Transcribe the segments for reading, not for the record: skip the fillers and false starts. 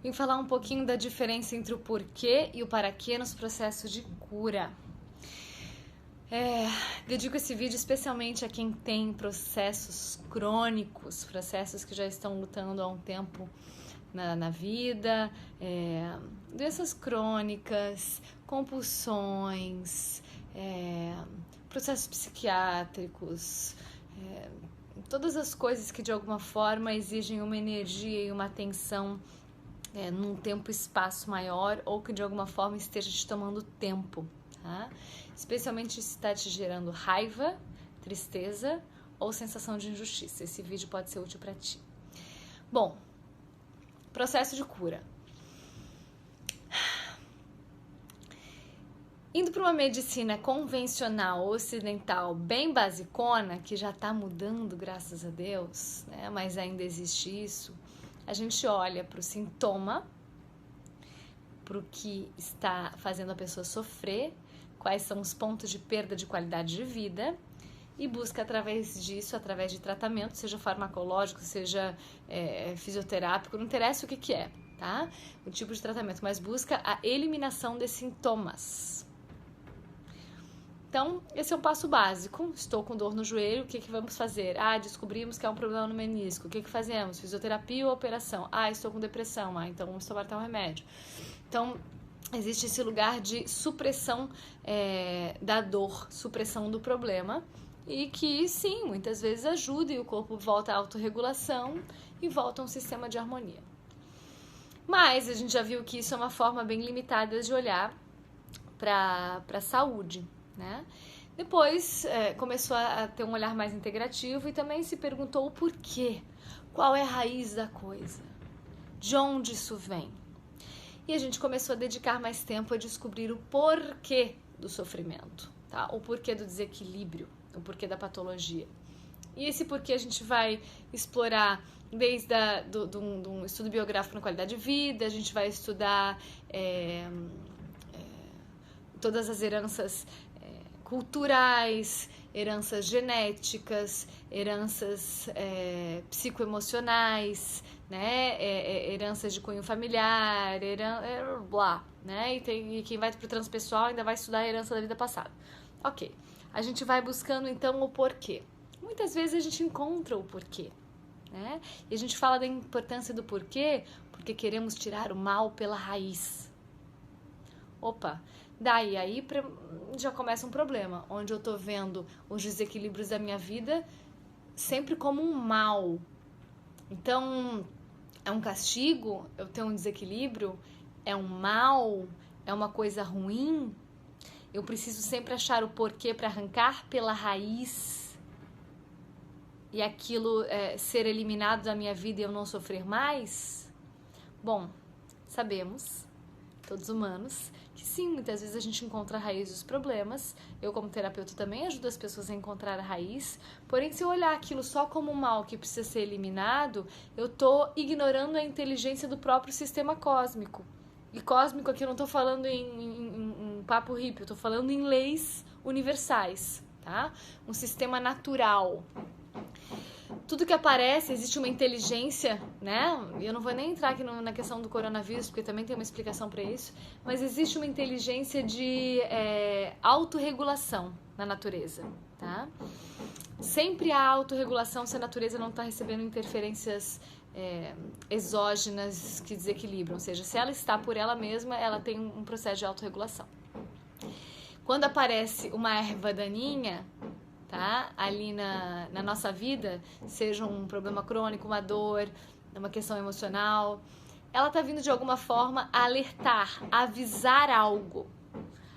Vim falar um pouquinho da diferença entre o porquê e o para quê nos processos de cura. Dedico esse vídeo especialmente a quem tem processos crônicos, processos que já estão lutando há um tempo na vida, doenças crônicas, compulsões, processos psiquiátricos, todas as coisas que de alguma forma exigem uma energia e uma atenção num tempo e espaço maior, ou que de alguma forma esteja te tomando tempo, tá? Especialmente se está te gerando raiva, tristeza ou sensação de injustiça. Esse vídeo pode ser útil para ti. Bom, processo de cura. Indo para uma medicina convencional, ocidental, bem basicona, que já está mudando, graças a Deus, né? Mas ainda existe isso. A gente olha para o sintoma, para o que está fazendo a pessoa sofrer, quais são os pontos de perda de qualidade de vida, e busca através disso, através de tratamento, seja farmacológico, seja fisioterápico, não interessa o que é, tá? O tipo de tratamento, mas busca a eliminação de sintomas. Então, esse é um passo básico. Estou com dor no joelho, o que vamos fazer? Descobrimos que é um problema no menisco. O que fazemos? Fisioterapia ou operação? Estou com depressão. Então vamos tomar tal remédio. Então, existe esse lugar de supressão da dor, supressão do problema, e que, sim, muitas vezes ajuda e o corpo volta à autorregulação e volta a um sistema de harmonia. Mas a gente já viu que isso é uma forma bem limitada de olhar para a saúde, né? Depois começou a ter um olhar mais integrativo e também se perguntou o porquê, qual é a raiz da coisa, de onde isso vem. E a gente começou a dedicar mais tempo a descobrir o porquê do sofrimento, tá? O porquê do desequilíbrio, o porquê da patologia. E esse porquê a gente vai explorar desde um estudo biográfico na qualidade de vida, a gente vai estudar todas as heranças culturais, heranças genéticas, heranças psicoemocionais, né? Heranças de cunho familiar, blá, né? E quem vai para o transpessoal ainda vai estudar a herança da vida passada. Ok, a gente vai buscando então o porquê. Muitas vezes a gente encontra o porquê, né? E a gente fala da importância do porquê porque queremos tirar o mal pela raiz. Opa, daí aí já começa um problema, onde eu tô vendo os desequilíbrios da minha vida sempre como um mal. Então, é um castigo eu ter um desequilíbrio? É um mal? É uma coisa ruim? Eu preciso sempre achar o porquê para arrancar pela raiz e aquilo ser eliminado da minha vida e eu não sofrer mais? Bom, sabemos, todos humanos, que sim, muitas vezes a gente encontra a raiz dos problemas. Eu, como terapeuta, também ajudo as pessoas a encontrar a raiz. Porém, se eu olhar aquilo só como um mal que precisa ser eliminado, eu tô ignorando a inteligência do próprio sistema cósmico. E cósmico aqui eu não tô falando em papo hippie, eu tô falando em leis universais, tá? Um sistema natural. Tudo que aparece, existe uma inteligência, né? E eu não vou nem entrar aqui na questão do coronavírus, porque também tem uma explicação para isso, mas existe uma inteligência de autorregulação na natureza, tá? Sempre há autorregulação se a natureza não está recebendo interferências exógenas que desequilibram, ou seja, se ela está por ela mesma, ela tem um processo de autorregulação. Quando aparece uma erva daninha, tá? Ali na nossa vida, seja um problema crônico, uma dor, uma questão emocional, ela tá vindo de alguma forma alertar, avisar algo,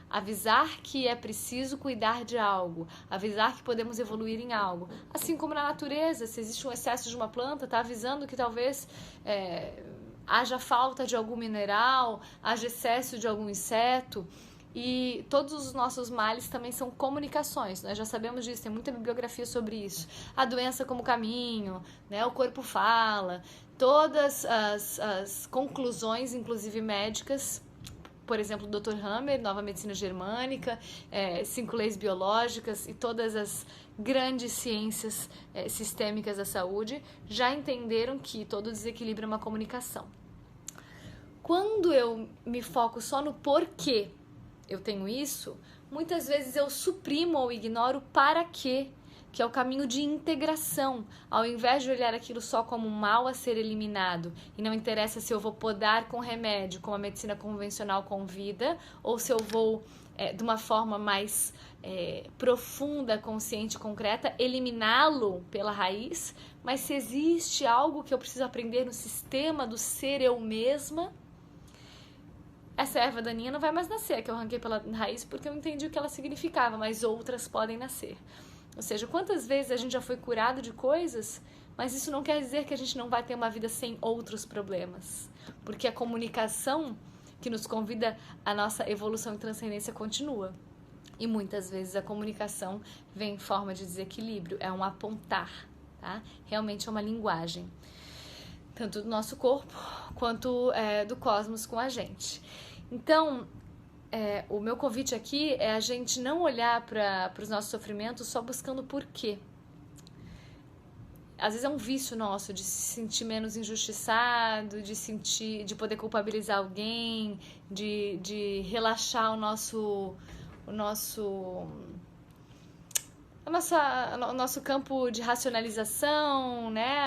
avisar que é preciso cuidar de algo, avisar que podemos evoluir em algo. Assim como na natureza, se existe um excesso de uma planta, tá avisando que talvez haja falta de algum mineral, haja excesso de algum inseto. E todos os nossos males também são comunicações, nós já sabemos disso, tem muita bibliografia sobre isso. A doença como caminho, né? O corpo fala, todas as conclusões, inclusive médicas, por exemplo, o Dr. Hammer, Nova Medicina Germânica, 5 leis biológicas e todas as grandes ciências sistêmicas da saúde já entenderam que todo desequilíbrio é uma comunicação. Quando eu me foco só no porquê eu tenho isso, muitas vezes eu suprimo ou ignoro o para quê, que é o caminho de integração. Ao invés de olhar aquilo só como um mal a ser eliminado, e não interessa se eu vou podar com remédio, como a medicina convencional convida, ou se eu vou, de uma forma mais profunda, consciente, concreta, eliminá-lo pela raiz, mas se existe algo que eu preciso aprender no sistema do ser eu mesma, essa erva daninha não vai mais nascer, que eu arranquei pela raiz porque eu entendi o que ela significava, mas outras podem nascer. Ou seja, quantas vezes a gente já foi curado de coisas, mas isso não quer dizer que a gente não vai ter uma vida sem outros problemas. Porque a comunicação que nos convida à nossa evolução e transcendência continua. E muitas vezes a comunicação vem em forma de desequilíbrio, é um apontar, tá? Realmente é uma linguagem, tanto do nosso corpo quanto do cosmos com a gente. Então, o meu convite aqui é a gente não olhar para os nossos sofrimentos só buscando porquê. Às vezes é um vício nosso de se sentir menos injustiçado, de poder culpabilizar alguém, de relaxar o nosso campo de racionalização, né?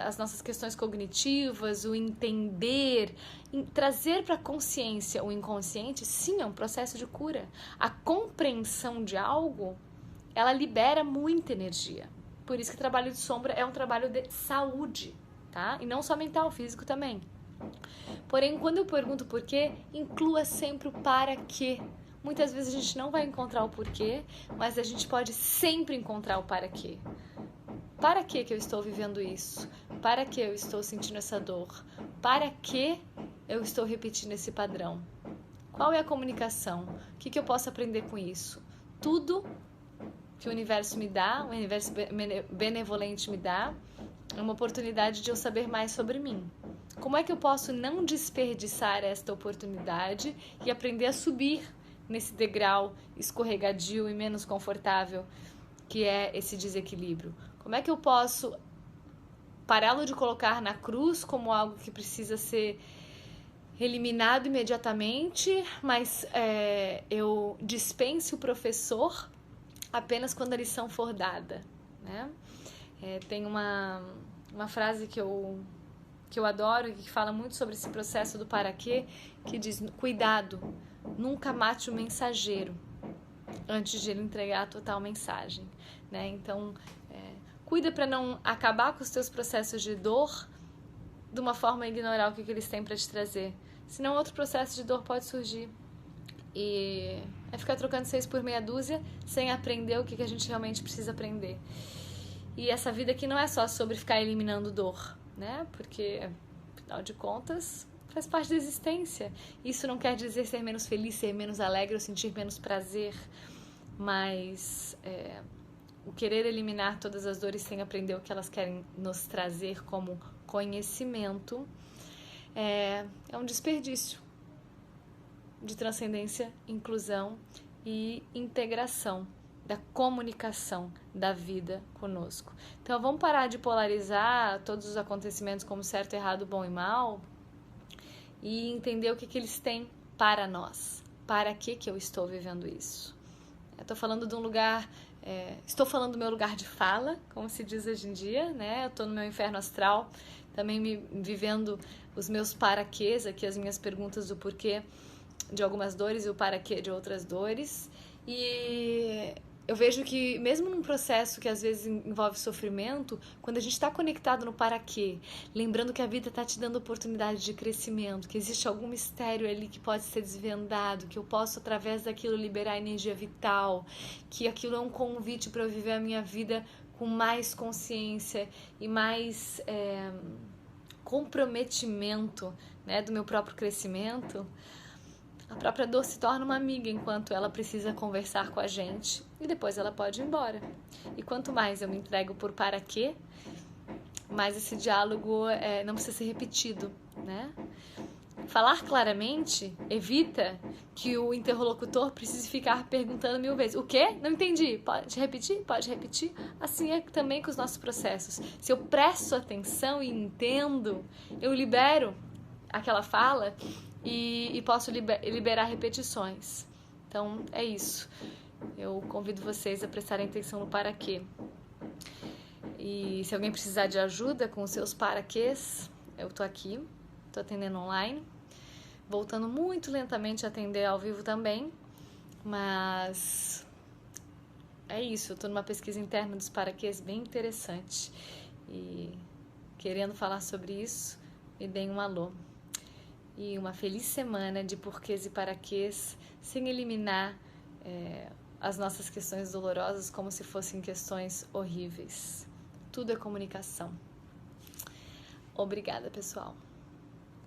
As nossas questões cognitivas, o entender, trazer para a consciência o inconsciente, sim, é um processo de cura. A compreensão de algo, ela libera muita energia. Por isso que o trabalho de sombra é um trabalho de saúde, tá? E não só mental, físico também. Porém, quando eu pergunto por quê, inclua sempre o para quê. Muitas vezes a gente não vai encontrar o porquê, mas a gente pode sempre encontrar o para quê. Para que eu estou vivendo isso? Para que eu estou sentindo essa dor? Para que eu estou repetindo esse padrão? Qual é a comunicação? O que eu posso aprender com isso? Tudo que o universo me dá, o universo benevolente me dá, é uma oportunidade de eu saber mais sobre mim. Como é que eu posso não desperdiçar esta oportunidade e aprender a subir nesse degrau escorregadio e menos confortável que é esse desequilíbrio? Como é que eu posso pará-lo de colocar na cruz como algo que precisa ser eliminado imediatamente, mas eu dispense o professor apenas quando a lição for dada, né? Tem uma frase que eu adoro e que fala muito sobre esse processo do para quê, que diz: cuidado, nunca mate o mensageiro antes de ele entregar a total mensagem, né? Então, cuida para não acabar com os teus processos de dor de uma forma a ignorar o que eles têm para te trazer. Senão outro processo de dor pode surgir. E é ficar trocando 6 por meia dúzia sem aprender o que a gente realmente precisa aprender. E essa vida aqui não é só sobre ficar eliminando dor, né? Porque, afinal de contas, faz parte da existência. Isso não quer dizer ser menos feliz, ser menos alegre ou sentir menos prazer, mas o querer eliminar todas as dores sem aprender o que elas querem nos trazer como conhecimento é um desperdício de transcendência, inclusão e integração da comunicação da vida conosco. Então vamos parar de polarizar todos os acontecimentos como certo, errado, bom e mal e entender o que eles têm para nós. Para que eu estou vivendo isso? Eu estou falando de um lugar, estou falando do meu lugar de fala, como se diz hoje em dia, né? Eu estou no meu inferno astral, também vivendo os meus paraquês, aqui as minhas perguntas do porquê de algumas dores e o para quê de outras dores. E eu vejo que mesmo num processo que às vezes envolve sofrimento, quando a gente está conectado no para quê, lembrando que a vida está te dando oportunidade de crescimento, que existe algum mistério ali que pode ser desvendado, que eu posso através daquilo liberar energia vital, que aquilo é um convite para eu viver a minha vida com mais consciência e mais comprometimento, né, do meu próprio crescimento, a própria dor se torna uma amiga enquanto ela precisa conversar com a gente e depois ela pode ir embora. E quanto mais eu me entrego por para quê, mais esse diálogo não precisa ser repetido, né? Falar claramente evita que o interlocutor precise ficar perguntando 1000 vezes. O quê? Não entendi. Pode repetir? Pode repetir? Assim é também com os nossos processos. Se eu presto atenção e entendo, eu libero aquela fala e posso liberar repetições. Então, é isso. Eu convido vocês a prestarem atenção no para quê. E se alguém precisar de ajuda com os seus para quês, eu tô aqui, tô atendendo online, voltando muito lentamente a atender ao vivo também, mas é isso, eu tô numa pesquisa interna dos para quês bem interessante e querendo falar sobre isso, me deem um alô. E uma feliz semana de porquês e paraquês, sem eliminar as nossas questões dolorosas como se fossem questões horríveis. Tudo é comunicação. Obrigada, pessoal.